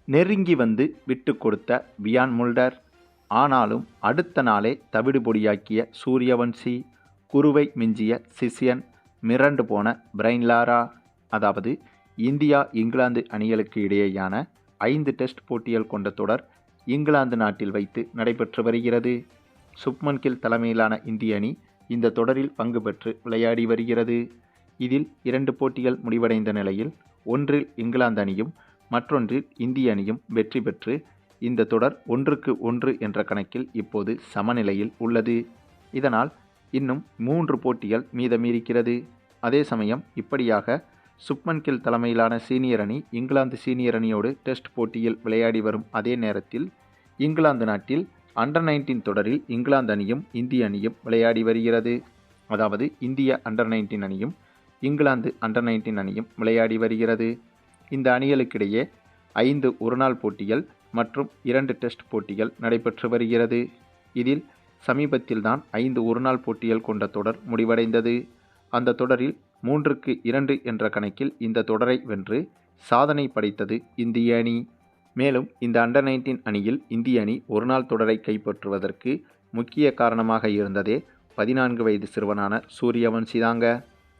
நெருங்கி வந்து விட்டு கொடுத்த வியான் முல்டர். ஆனாலும் அடுத்த நாளே தவிடுபொடியாக்கிய சூரியவன்சி. குருவை மிஞ்சிய சிஷியன், மிரண்டு போன பிரைன் லாரா. அதாவது இந்தியா இங்கிலாந்து அணிகளுக்கு இடையேயான 5 டெஸ்ட் போட்டிகள் கொண்ட தொடர் இங்கிலாந்து நாட்டில் வைத்து நடைபெற்று வருகிறது. சுப்மன் கில் தலைமையிலான இந்திய அணி இந்த தொடரில் பங்கு பெற்று விளையாடி வருகிறது. இதில் 2 போட்டிகள் முடிவடைந்த நிலையில் ஒன்றில் இங்கிலாந்து அணியும் மற்றொன்றில் இந்திய அணியும் வெற்றி பெற்று இந்த தொடர் 1-1 என்ற கணக்கில் இப்போது சமநிலையில் உள்ளது. இதனால் இன்னும் 3 போட்டிகள் மீதமிருக்கிறது. அதே சமயம் இப்படியாக சுப்மன் கில் தலைமையிலான சீனியர் அணி இங்கிலாந்து சீனியர் அணியோடு டெஸ்ட் போட்டியில் விளையாடி வரும் அதே நேரத்தில் இங்கிலாந்து நாட்டில் அண்டர்-19 தொடரில் இங்கிலாந்து அணியும் இந்திய அணியும் விளையாடி வருகிறது. அதாவது இந்திய அண்டர்-19 அணியும் இங்கிலாந்து அண்டர்-19 அணியும் விளையாடி வருகிறது. இந்த அணிகளுக்கிடையே 5 ஒருநாள் போட்டிகள் மற்றும் 2 டெஸ்ட் போட்டிகள் நடைபெற்று வருகிறது. இதில் சமீபத்தில்தான் 5 ஒருநாள் போட்டிகள் கொண்ட தொடர் முடிவடைந்தது. அந்த தொடரில் 3-2 என்ற கணக்கில் இந்த தொடரை வென்று சாதனை படைத்தது இந்திய அணி. மேலும் இந்த அண்டர்-19 அணியில் இந்திய அணி ஒருநாள் தொடரை கைப்பற்றுவதற்கு முக்கிய காரணமாக இருந்ததே 14 வயது சிறுவனான சூரியவன்சி தாங்க.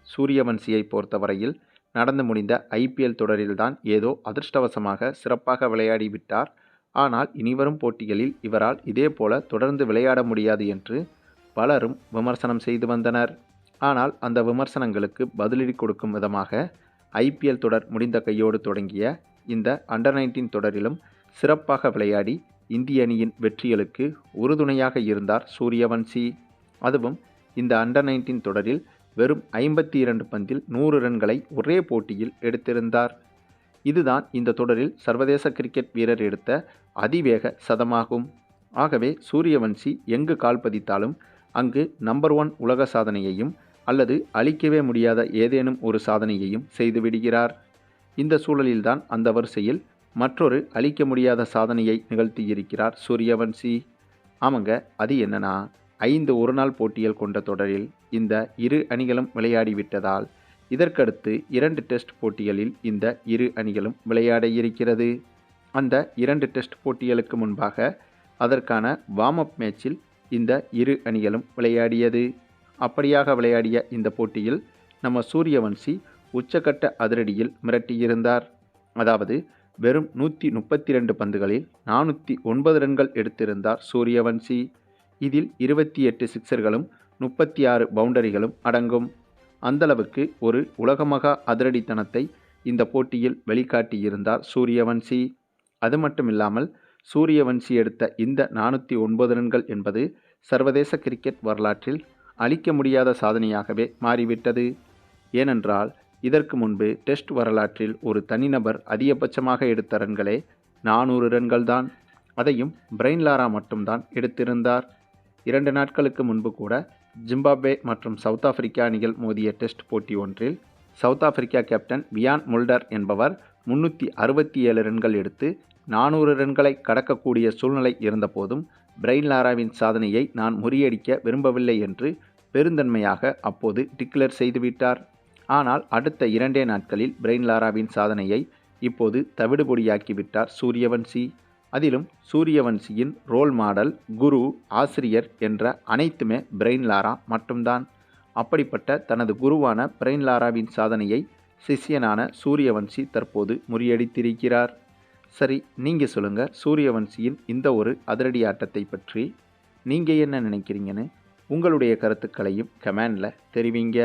சூரியவன்சியை பொறுத்தவரையில் நடந்து முடிந்த IPL தொடரில்தான் ஏதோ அதிர்ஷ்டவசமாக சிறப்பாக விளையாடி விட்டார். ஆனால் இனிவரும் போட்டிகளில் இவரால் இதேபோல தொடர்ந்து விளையாட முடியாது என்று பலரும் விமர்சனம் செய்து வந்தனர். ஆனால் அந்த விமர்சனங்களுக்கு பதிலடி கொடுக்கும் விதமாக IPL தொடர் முடிந்த கையோடு தொடங்கிய இந்த அண்டர்-19 தொடரிலும் சிறப்பாக விளையாடி இந்திய அணியின் வெற்றிகளுக்கு உறுதுணையாக இருந்தார் சூரியவன்சி. அதுவும் இந்த அண்டர்-19 தொடரில் வெறும் 52 பந்தில் 100 ரன்களை ஒரே போட்டியில் எடுத்திருந்தார். இதுதான் இந்த தொடரில் சர்வதேச கிரிக்கெட் வீரர் எடுத்த அதிவேக சதமாகும். ஆகவே சூரியவன்சி எங்கு கால் பதித்தாலும் அங்கு நம்பர் 1 உலக சாதனையையும் அல்லது அழிக்கவே முடியாத ஏதேனும் ஒரு சாதனையையும் செய்துவிடுகிறார். இந்த சூழலில்தான் அந்த வரிசையில் மற்றொரு அழிக்க முடியாத சாதனையை நிகழ்த்தியிருக்கிறார் சூரியவன்சி. ஆமாங்க, அது என்னன்னா 5 ஒருநாள் போட்டிகள் கொண்ட தொடரில் இந்த இரு அணிகளும் விளையாடிவிட்டதால் இதற்கடுத்து 2 டெஸ்ட் போட்டிகளில் இந்த இரு அணிகளும் விளையாட இருக்கிறது. அந்த 2 டெஸ்ட் போட்டிகளுக்கு முன்பாக அதற்கான வார்ம் அப் மேட்சில் இந்த இரு அணிகளும் விளையாடியது. அப்படியாக விளையாடிய இந்த போட்டியில் நம்ம சூரியவன்சி உச்சக்கட்ட அதிரடியில் மிரட்டியிருந்தார். அதாவது வெறும் 132 பந்துகளில் 409 ரன்கள் எடுத்திருந்தார் சூரியவன்சி. இதில் 28 சிக்சர்களும் 36 பவுண்டரிகளும் அடங்கும். அந்தளவுக்கு ஒரு உலகமகா அதிரடித்தனத்தை இந்த போட்டியில் வெளிக்காட்டியிருந்தார் சூரியவன்சி. அது மட்டுமில்லாமல் சூரியவன்சி எடுத்த இந்த 409 ரன்கள் என்பது சர்வதேச கிரிக்கெட் வரலாற்றில் அழிக்க முடியாத சாதனையாகவே மாறிவிட்டது. ஏனென்றால் இதற்கு முன்பு டெஸ்ட் வரலாற்றில் ஒரு தனிநபர் அதிகபட்சமாக எடுத்த ரன்களே 400 ரன்கள்தான். அதையும் பிரைன் லாரா மட்டும்தான் எடுத்திருந்தார். 2 நாட்களுக்கு முன்பு கூட ஜிம்பாப்வே மற்றும் சவுத் ஆப்பிரிக்கா அணிகள் மோதிய டெஸ்ட் போட்டி ஒன்றில் south Africa captain Wiaan Mulder என்பவர் 367 ரன்கள் எடுத்து 400 ரன்களை கடக்கக்கூடிய சூழ்நிலை இருந்தபோதும் பிரைன் லாராவின் சாதனையை நான் முறியடிக்க விரும்பவில்லை என்று பெருந்தன்மையாக அப்போது டிக்ளேர் செய்துவிட்டார். ஆனால் அடுத்த 2 நாட்களில் பிரைன் லாராவின் சாதனையை இப்போது தவிடுபொடியாக்கிவிட்டார் சூரியவன்சி. அதிலும் சூரியவன்சியின் ரோல் மாடல், குரு, ஆசிரியர் என்ற அனைத்துமே பிரைன் லாரா மட்டும்தான். அப்படிப்பட்ட தனது குருவான பிரைன் லாராவின் சாதனையை சிஷ்யனான சூரியவன்சி தற்போது முறியடித்திருக்கிறார். சரி, நீங்கள் சொல்லுங்கள், சூரியவன்சியின் இந்த ஒரு அதிரடி ஆட்டத்தை பற்றி நீங்கள் என்ன நினைக்கிறீங்கன்னு உங்களுடைய கருத்துக்களையும் கமெண்டில் தெரிவிங்க.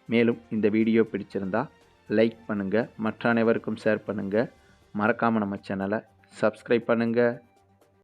மேலும் இந்த வீடியோ பிடிச்சிருந்தா லைக் பண்ணுங்கள், மற்ற அனைவருக்கும் ஷேர் பண்ணுங்கள். மறக்காமல் நம்ம சேனலை சப்ஸ்கிரைப் பண்ணுங்கள்.